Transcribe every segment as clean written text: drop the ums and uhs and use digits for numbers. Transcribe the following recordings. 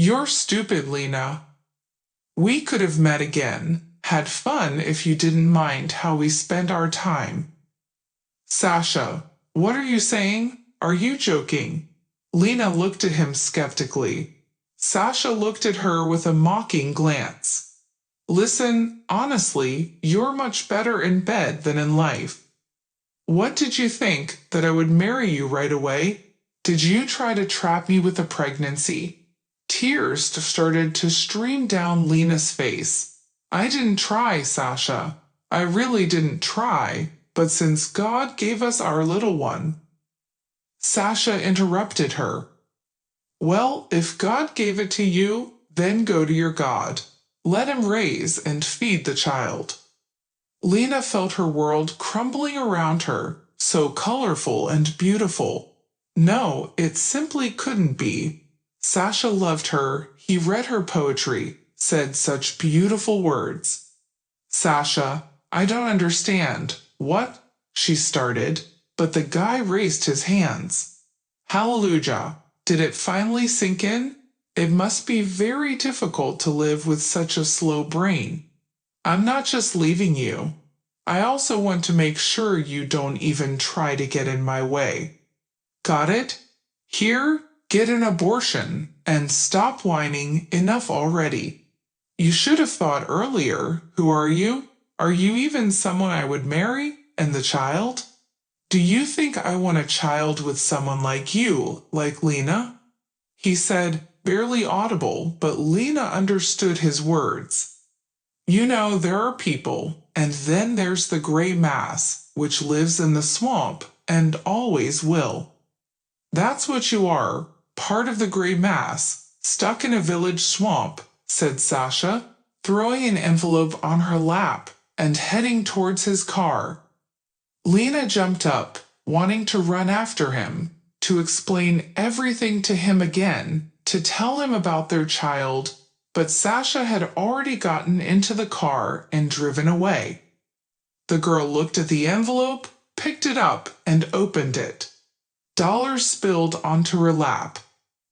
You're stupid, Lena. We could have met again, had fun if you didn't mind how we spent our time. Sasha, what are you saying? Are you joking? Lena looked at him skeptically. Sasha looked at her with a mocking glance. Listen, honestly, you're much better in bed than in life. What did you think, that I would marry you right away? Did you try to trap me with a pregnancy? Tears started to stream down Lena's face. I didn't try, Sasha. I really didn't try, but since God gave us our little one. Sasha interrupted her. Well, if God gave it to you, then go to your God. Let him raise and feed the child. Lena felt her world crumbling around her, so colorful and beautiful. No, it simply couldn't be. Sasha loved her, he read her poetry, said such beautiful words. Sasha, I don't understand. What? She started, but the guy raised his hands. Hallelujah! Did it finally sink in? It must be very difficult to live with such a slow brain. I'm not just leaving you. I also want to make sure you don't even try to get in my way. Got it? Here, get an abortion, and stop whining. Enough already. You should have thought earlier. Who are you? Are you even someone I would marry? And the child? Do you think I want a child with someone like you, like Lena? He said, barely audible, but Lena understood his words. You know, there are people, and then there's the gray mass, which lives in the swamp, and always will. That's what you are, part of the gray mass, stuck in a village swamp, said Sasha, throwing an envelope on her lap and heading towards his car. Lena jumped up, wanting to run after him, to explain everything to him again, to tell him about their child, but Sasha had already gotten into the car and driven away. The girl looked at the envelope, picked it up, and opened it. Dollars spilled onto her lap.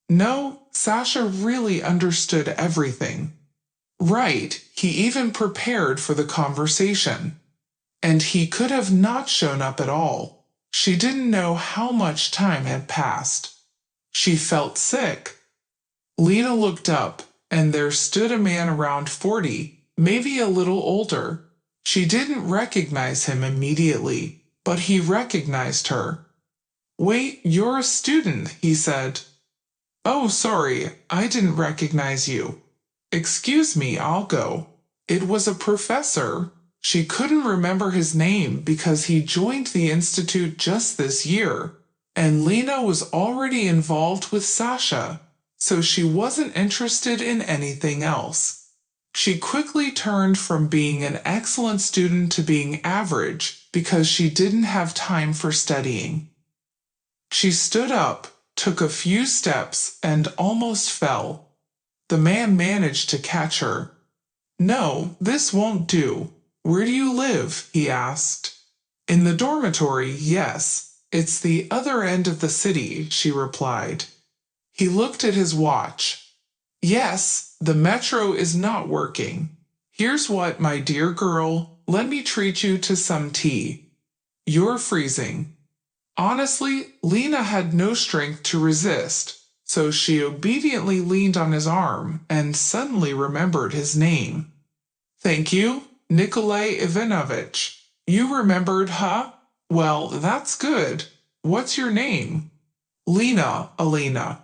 No, Sasha really understood everything. Right, he even prepared for the conversation. And he could have not shown up at all. She didn't know how much time had passed. She felt sick. Lena looked up, and there stood a man around 40, maybe a little older. She didn't recognize him immediately, but he recognized her. Wait, you're a student, he said. Oh, sorry, I didn't recognize you. Excuse me, I'll go. It was a professor. She couldn't remember his name because he joined the institute just this year, and Lena was already involved with Sasha, so she wasn't interested in anything else. She quickly turned from being an excellent student to being average because she didn't have time for studying. She stood up, took a few steps, and almost fell. The man managed to catch her. No, this won't do. Where do you live? He asked. In the dormitory, yes. It's the other end of the city, she replied. He looked at his watch. Yes, the metro is not working. Here's what, my dear girl, let me treat you to some tea. You're freezing. Honestly, Lena had no strength to resist, so she obediently leaned on his arm and suddenly remembered his name. Thank you, Nikolai Ivanovich. You remembered, huh? Well, that's good. What's your name? Lena, Elena.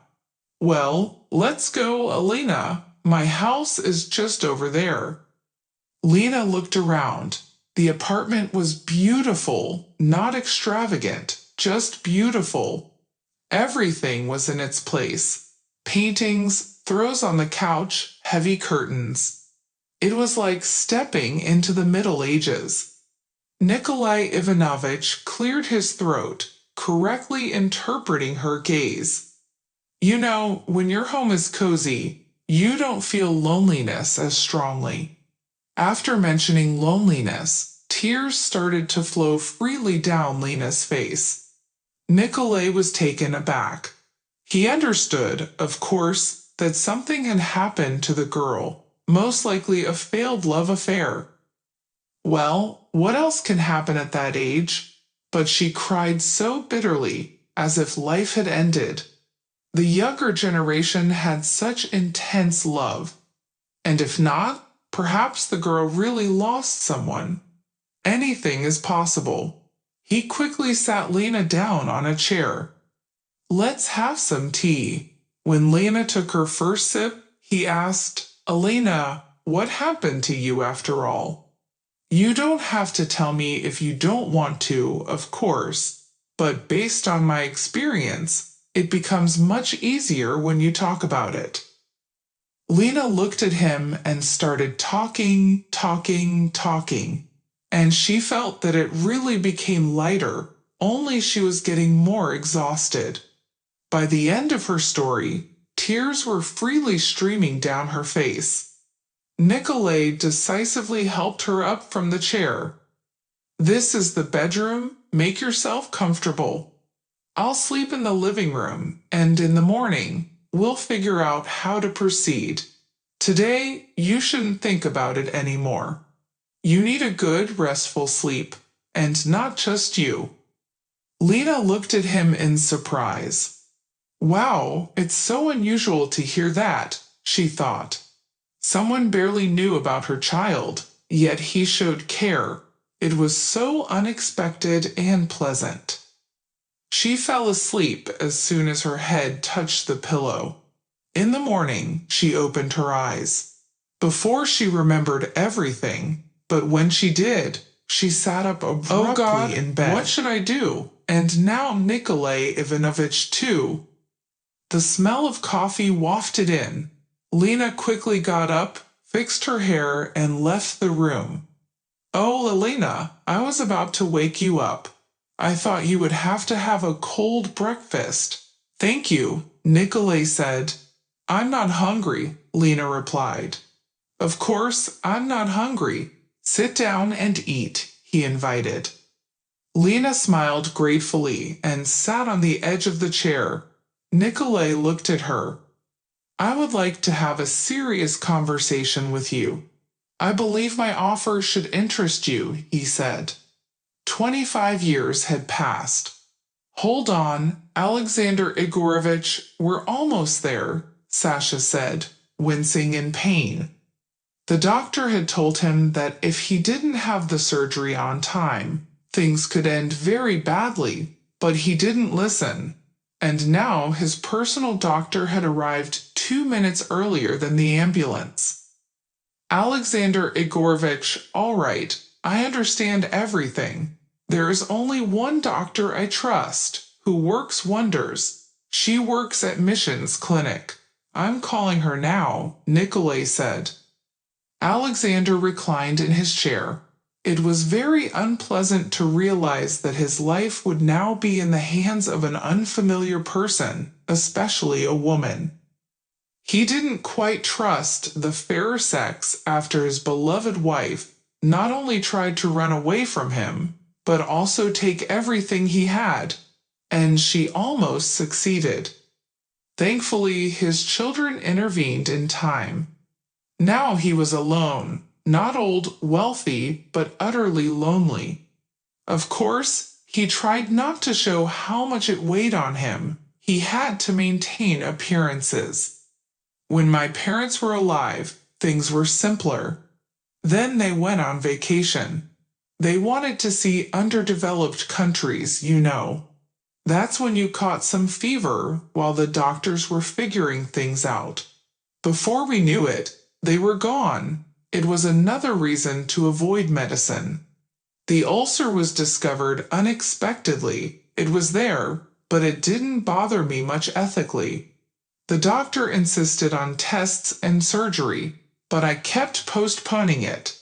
Well, let's go, Elena. My house is just over there. Lena looked around. The apartment was beautiful, not extravagant, just beautiful. Everything was in its place. Paintings, throws on the couch, heavy curtains. It was like stepping into the Middle Ages. Nikolai Ivanovich cleared his throat, correctly interpreting her gaze. You know, when your home is cozy, you don't feel loneliness as strongly. After mentioning loneliness, tears started to flow freely down Lena's face. Nikolai was taken aback. He understood, of course, that something had happened to the girl, most likely a failed love affair. Well, what else can happen at that age? But she cried so bitterly, as if life had ended. The younger generation had such intense love. And if not, perhaps the girl really lost someone. Anything is possible. He quickly sat Lena down on a chair. Let's have some tea. When Lena took her first sip, he asked, Elena, what happened to you after all? You don't have to tell me if you don't want to, of course, but based on my experience, it becomes much easier when you talk about it. Lena looked at him and started talking, and she felt that it really became lighter, only she was getting more exhausted. By the end of her story, tears were freely streaming down her face. Nicolay decisively helped her up from the chair. This is the bedroom, make yourself comfortable. I'll sleep in the living room, and in the morning, we'll figure out how to proceed. Today, you shouldn't think about it anymore. You need a good, restful sleep, and not just you. Lena looked at him in surprise. Wow, it's so unusual to hear that, she thought. Someone barely knew about her child, yet he showed care. It was so unexpected and pleasant. She fell asleep as soon as her head touched the pillow. In the morning, she opened her eyes. Before she remembered everything, but when she did, she sat up abruptly in bed. What should I do? And now Nikolay Ivanovich too. The smell of coffee wafted in. Lena quickly got up, fixed her hair, and left the room. Oh, Elena, I was about to wake you up. I thought you would have to have a cold breakfast. Thank you, Nikolay said. I'm not hungry, Lena replied. Of course, I'm not hungry. Sit down and eat, he invited. Lena smiled gratefully and sat on the edge of the chair. Nikolay looked at her. I would like to have a serious conversation with you. I believe my offer should interest you, he said. 25 years had passed. Hold on, Alexander Igorovich, we're almost there, Sasha said, wincing in pain. The doctor had told him that if he didn't have the surgery on time, things could end very badly, but he didn't listen. And now his personal doctor had arrived 2 minutes earlier than the ambulance. Alexander Igorovich, all right, I understand everything. There is only one doctor I trust, who works wonders. She works at Missions Clinic. I'm calling her now, Nikolay said. Alexander reclined in his chair. It was very unpleasant to realize that his life would now be in the hands of an unfamiliar person, especially a woman. He didn't quite trust the fair sex after his beloved wife not only tried to run away from him, but also take everything he had, and she almost succeeded. Thankfully, his children intervened in time. Now he was alone, not old, wealthy, but utterly lonely. Of course, he tried not to show how much it weighed on him. He had to maintain appearances. When my parents were alive, things were simpler. Then they went on vacation. They wanted to see underdeveloped countries, you know. That's when you caught some fever while the doctors were figuring things out. Before we knew it, they were gone. It was another reason to avoid medicine. The ulcer was discovered unexpectedly. It was there, but it didn't bother me much ethically. The doctor insisted on tests and surgery, but I kept postponing it.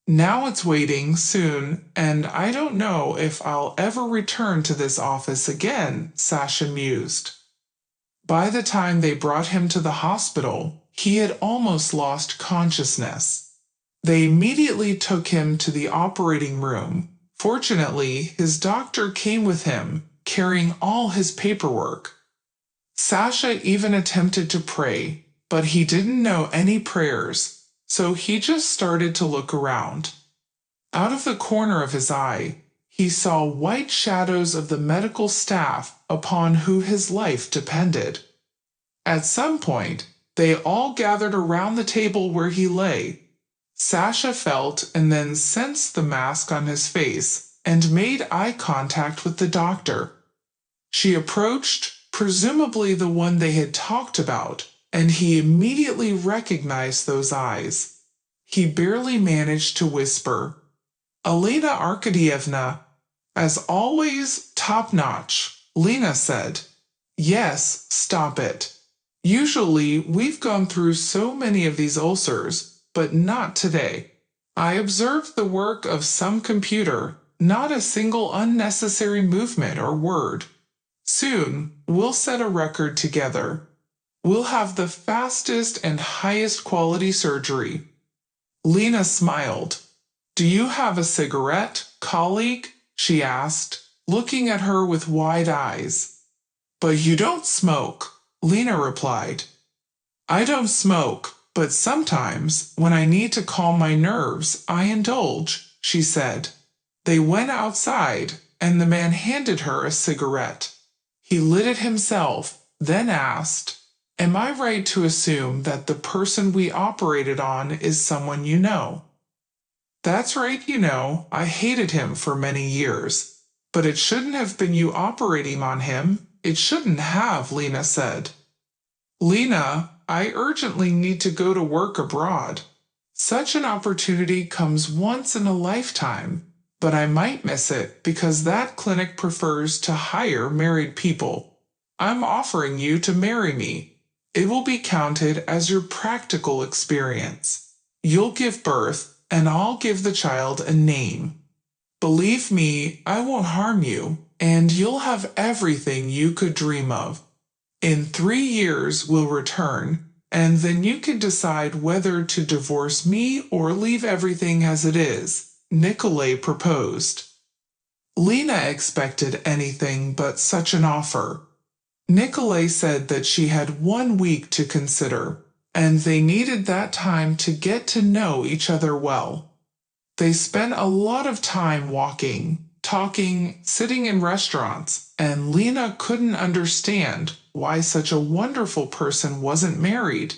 Now it's waiting soon, and I don't know if I'll ever return to this office again, Sasha mused. By the time they brought him to the hospital, he had almost lost consciousness. They immediately took him to the operating room. Fortunately, his doctor came with him, carrying all his paperwork. Sasha even attempted to pray, but he didn't know any prayers, so he just started to look around. Out of the corner of his eye, he saw white shadows of the medical staff upon who his life depended. At some point, they all gathered around the table where he lay. Sasha felt and then sensed the mask on his face and made eye contact with the doctor. She approached, presumably the one they had talked about, and he immediately recognized those eyes. He barely managed to whisper, "Elena Arkadyevna." "As always, top-notch," Lena said. "Yes, stop it. Usually, we've gone through so many of these ulcers, but not today. I observed the work of some computer, not a single unnecessary movement or word. Soon, we'll set a record together. We'll have the fastest and highest quality surgery." Lena smiled. "Do you have a cigarette, colleague?" she asked, looking at her with wide eyes. "But you don't smoke," Lena replied. "I don't smoke, but sometimes, when I need to calm my nerves, I indulge," she said. They went outside, and the man handed her a cigarette. He lit it himself, then asked, "Am I right to assume that the person we operated on is someone you know?" "That's right, I hated him for many years. But it shouldn't have been you operating on him. It shouldn't have," Lena said. "Lena, I urgently need to go to work abroad. Such an opportunity comes once in a lifetime, but I might miss it because that clinic prefers to hire married people. I'm offering you to marry me. It will be counted as your practical experience. You'll give birth, and I'll give the child a name. Believe me, I won't harm you, and you'll have everything you could dream of. In 3 years we'll return, and then you can decide whether to divorce me or leave everything as it is," Nikolay proposed. Lena expected anything but such an offer. Nikolay said that she had 1 week to consider, and they needed that time to get to know each other well. They spent a lot of time walking, talking, sitting in restaurants, and Lena couldn't understand why such a wonderful person wasn't married,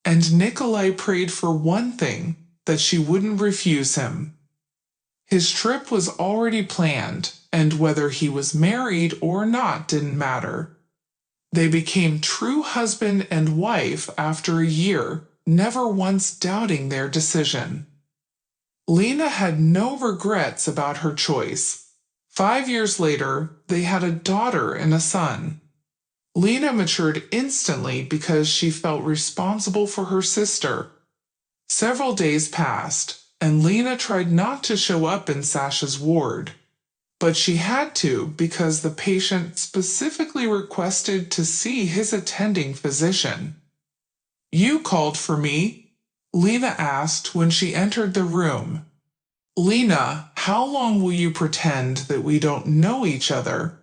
and Nikolay prayed for one thing, that she wouldn't refuse him. His trip was already planned, and whether he was married or not didn't matter. They became true husband and wife after a year, never once doubting their decision. Lena had no regrets about her choice. 5 years later, they had a daughter and a son. Lena matured instantly because she felt responsible for her sister. Several days passed, and Lena tried not to show up in Sasha's ward. But she had to because the patient specifically requested to see his attending physician. "You called for me?" Lena asked when she entered the room. "Lena, how long will you pretend that we don't know each other?"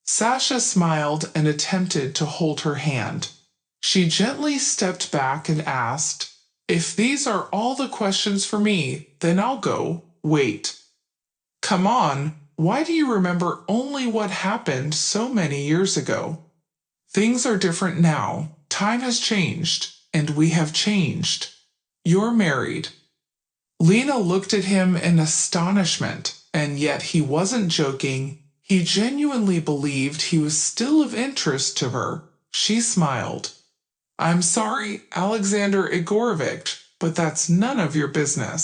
Sasha smiled and attempted to hold her hand. She gently stepped back and asked, "If these are all the questions for me, then I'll go. Wait. Come on, why do you remember only what happened so many years ago? Things are different now. Time has changed, and we have changed. You're married." Lena looked at him in astonishment, and yet he wasn't joking. He genuinely believed he was still of interest to her. She smiled. "I'm sorry, Alexander Igorovich, but that's none of your business."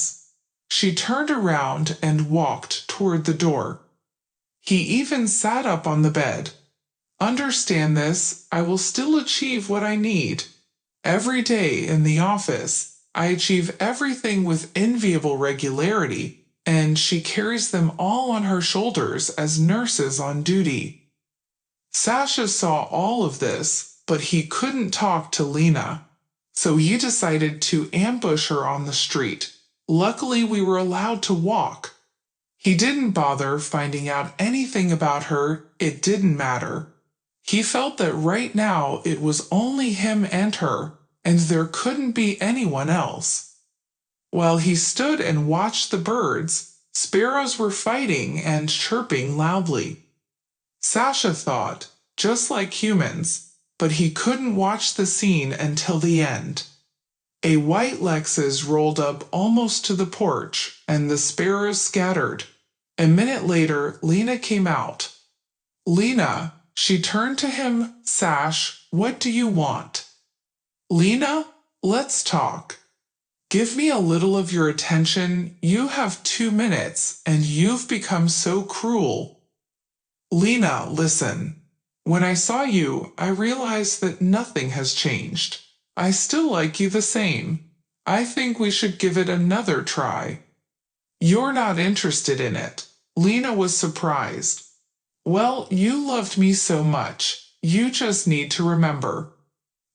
She turned around and walked toward the door. He even sat up on the bed. "Understand this, I will still achieve what I need. Every day in the office, I achieve everything with enviable regularity, and she carries them all on her shoulders as nurses on duty." Sasha saw all of this, but he couldn't talk to Lena, so he decided to ambush her on the street. Luckily, we were allowed to walk. He didn't bother finding out anything about her, it didn't matter. He felt that right now it was only him and her, and there couldn't be anyone else. While he stood and watched the birds, sparrows were fighting and chirping loudly. Sasha thought, just like humans, but he couldn't watch the scene until the end. A white Lexus rolled up almost to the porch, and the sparrows scattered. A minute later, Lena came out. Lena, she turned to him, Sash, what do you want? Lena, let's talk. Give me a little of your attention. You have 2 minutes, and you've become so cruel. Lena, listen. When I saw you, I realized that nothing has changed. I still like you the same. I think we should give it another try. You're not interested in it. Lena was surprised. Well, you loved me so much. You just need to remember.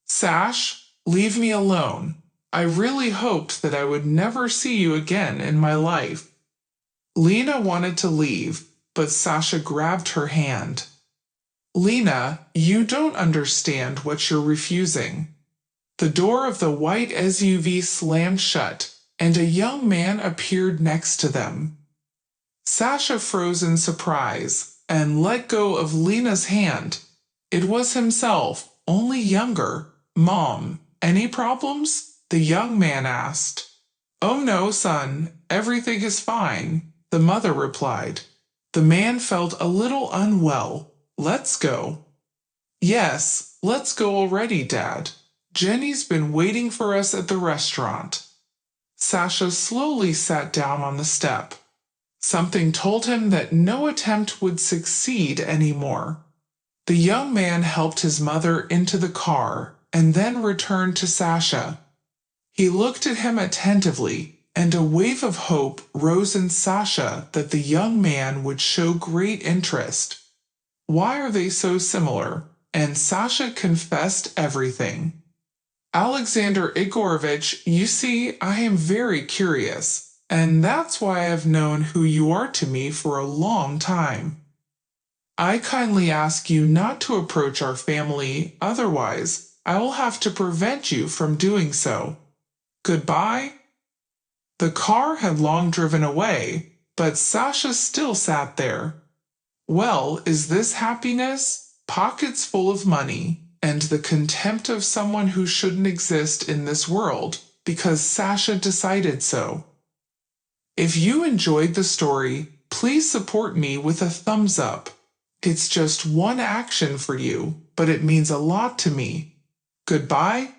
Sash, leave me alone. I really hoped that I would never see you again in my life. Lena wanted to leave, but Sasha grabbed her hand. Lena, you don't understand what you're refusing. The door of the white SUV slammed shut, and a young man appeared next to them. Sasha froze in surprise and let go of Lena's hand. It was himself, only younger. Mom, any problems? The young man asked. Oh no, son, everything is fine, the mother replied. The man felt a little unwell. Let's go. Yes, let's go already, Dad. Jenny's been waiting for us at the restaurant. Sasha slowly sat down on the step. Something told him that no attempt would succeed anymore. The young man helped his mother into the car and then returned to Sasha. He looked at him attentively, and a wave of hope rose in Sasha that the young man would show great interest. Why are they so similar? And Sasha confessed everything. Alexander Igorovich, you see, I am very curious, and that's why I've known who you are to me for a long time. I kindly ask you not to approach our family, otherwise I will have to prevent you from doing so. Goodbye. The car had long driven away, but Sasha still sat there. Well, is this happiness? Pockets full of money, and the contempt of someone who shouldn't exist in this world, because Sasha decided so. If you enjoyed the story, please support me with a thumbs up. It's just one action for you, but it means a lot to me. Goodbye.